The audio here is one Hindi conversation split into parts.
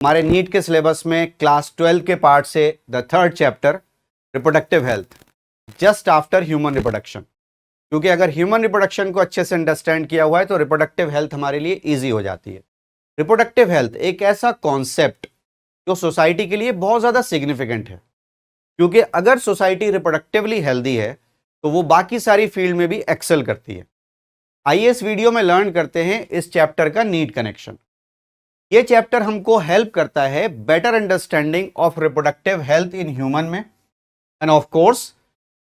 हमारे नीट के सिलेबस में क्लास 12 के पार्ट से the third chapter reproductive health, just after human reproduction. क्योंकि अगर ह्यूमन रिप्रोडक्शन को अच्छे से अंडरस्टैंड किया हुआ है तो रिप्रोडक्टिव हेल्थ हमारे लिए इजी हो जाती है। रिप्रोडक्टिव हेल्थ एक ऐसा कॉन्सेप्ट जो सोसाइटी के लिए बहुत ज़्यादा सिग्निफिकेंट है, क्योंकि अगर सोसाइटी रिप्रोडक्टिवली हेल्दी है तो वो बाकी सारी फील्ड में भी एक्सेल करती है। आइए इस वीडियो में लर्न करते हैं इस चैप्टर का नीड कनेक्शन। ये चैप्टर हमको हेल्प करता है better understanding of reproductive health in human में, एंड ऑफ कोर्स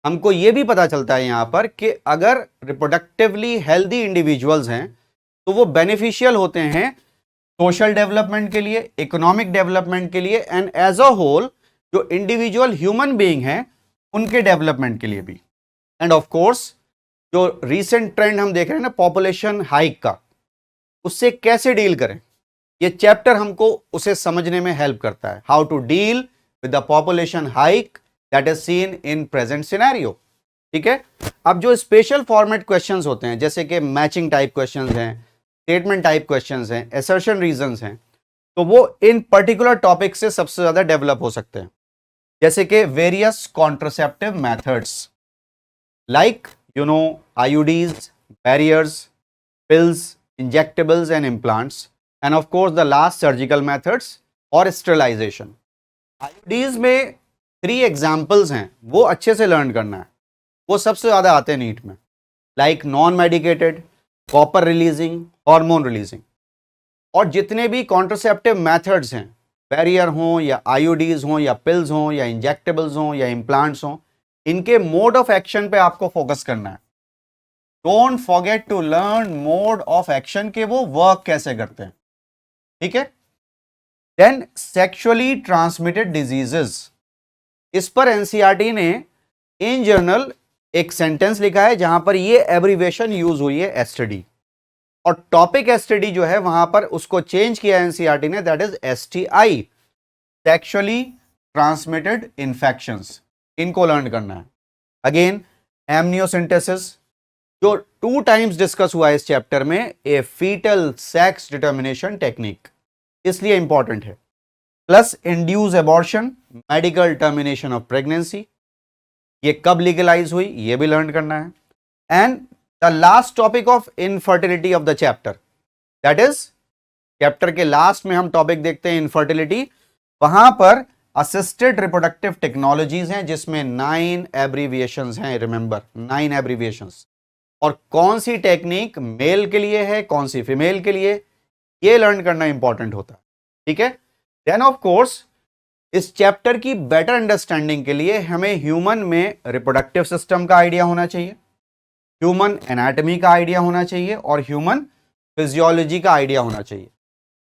हमको ये भी पता चलता है यहाँ पर कि अगर रिप्रोडक्टिवली हेल्दी इंडिविजुअल्स हैं तो वो बेनिफिशियल होते हैं सोशल डेवलपमेंट के लिए, इकोनॉमिक डेवलपमेंट के लिए, एंड एज अ होल जो इंडिविजुअल ह्यूमन बीइंग हैं उनके डेवलपमेंट के लिए भी। एंड ऑफ कोर्स जो रीसेंट ट्रेंड हम देख रहे हैं ना पॉपुलेशन हाइक का, उससे कैसे डील करें, ये चैप्टर हमको उसे समझने में हेल्प करता है। How to deal with the population hike that is seen in present scenario. ठीक है, अब जो स्पेशल फॉर्मेट क्वेश्चंस होते हैं जैसे कि मैचिंग टाइप क्वेश्चंस हैं, स्टेटमेंट टाइप क्वेश्चंस हैं, असर्शन रीजंस हैं, तो वो इन पर्टिकुलर टॉपिक से सबसे ज्यादा डेवलप हो सकते हैं। जैसे कि various contraceptive methods like IUDs, barriers, pills, injectables and implants, and of course the last surgical methods or sterilization. IUDs में 3 एग्जाम्पल्स हैं, वो अच्छे से लर्न करना है, वो सबसे ज़्यादा आते हैं नीट में, like non medicated, copper releasing, hormone releasing. और जितने भी कॉन्ट्रासेप्टिव मेथड्स हैं, बैरियर हों या IUDs हों या पिल्स हों या इंजेक्टेबल्स हों या इम्प्लांट्स हों, इनके मोड ऑफ एक्शन पे आपको फोकस करना है। Don't forget to learn mode of action के वो वर्क कैसे करते हैं। ठीक है, देन सेक्सुअली ट्रांसमिटेड डिजीजेस, इस पर एनसीईआरटी ने इन जनरल एक सेंटेंस लिखा है जहां पर ये एब्रीविएशन यूज हुई है एसटीडी, और टॉपिक एसटीडी जो है वहां पर उसको चेंज किया एनसीईआरटी ने, that is STI, sexually transmitted infections. इनको लर्न करना है। अगेन एमनियोसिंथेसिस जो 2 टाइम्स डिस्कस हुआ है इस चैप्टर में, ए फीटल सेक्स डिटर्मिनेशन टेक्निक, इसलिए इंपॉर्टेंट है। Plus induce abortion, medical termination of pregnancy, ये कब लीगलाइज हुई ये भी लर्न करना है। And the last topic of infertility of the chapter, that is chapter के लास्ट में हम टॉपिक देखते हैं इनफर्टिलिटी। वहां पर असिस्टेड रिप्रोडक्टिव टेक्नोलॉजीज हैं जिसमें 9 एब्रीविएशंस हैं, रिमेंबर 9 एब्रीविएशंस, और कौन सी टेक्निक मेल के लिए है, कौन सी फीमेल के लिए, ये लर्न करना इंपॉर्टेंट होता है। ठीक है, देन ऑफ कोर्स इस चैप्टर की बेटर अंडरस्टैंडिंग के लिए हमें ह्यूमन में रिप्रोडक्टिव सिस्टम का आइडिया होना चाहिए, ह्यूमन एनाटॉमी का आइडिया होना चाहिए, और ह्यूमन फिजियोलॉजी का आइडिया होना चाहिए।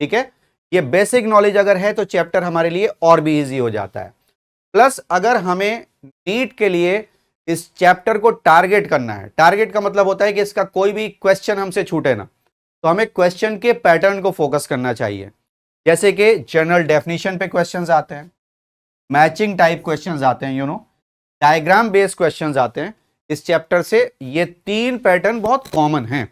ठीक है, ये बेसिक नॉलेज अगर है तो चैप्टर हमारे लिए और भी इजी हो जाता है। प्लस अगर हमें नीट के लिए इस चैप्टर को टारगेट करना है, टारगेट का मतलब होता है कि इसका कोई भी क्वेश्चन हमसे छूटे ना, तो हमें क्वेश्चन के पैटर्न को फोकस करना चाहिए। जैसे कि जनरल डेफिनेशन पे क्वेश्चंस आते हैं, मैचिंग टाइप क्वेश्चंस आते हैं, डायग्राम बेस्ड क्वेश्चंस आते हैं। इस चैप्टर से ये 3 पैटर्न बहुत कॉमन हैं।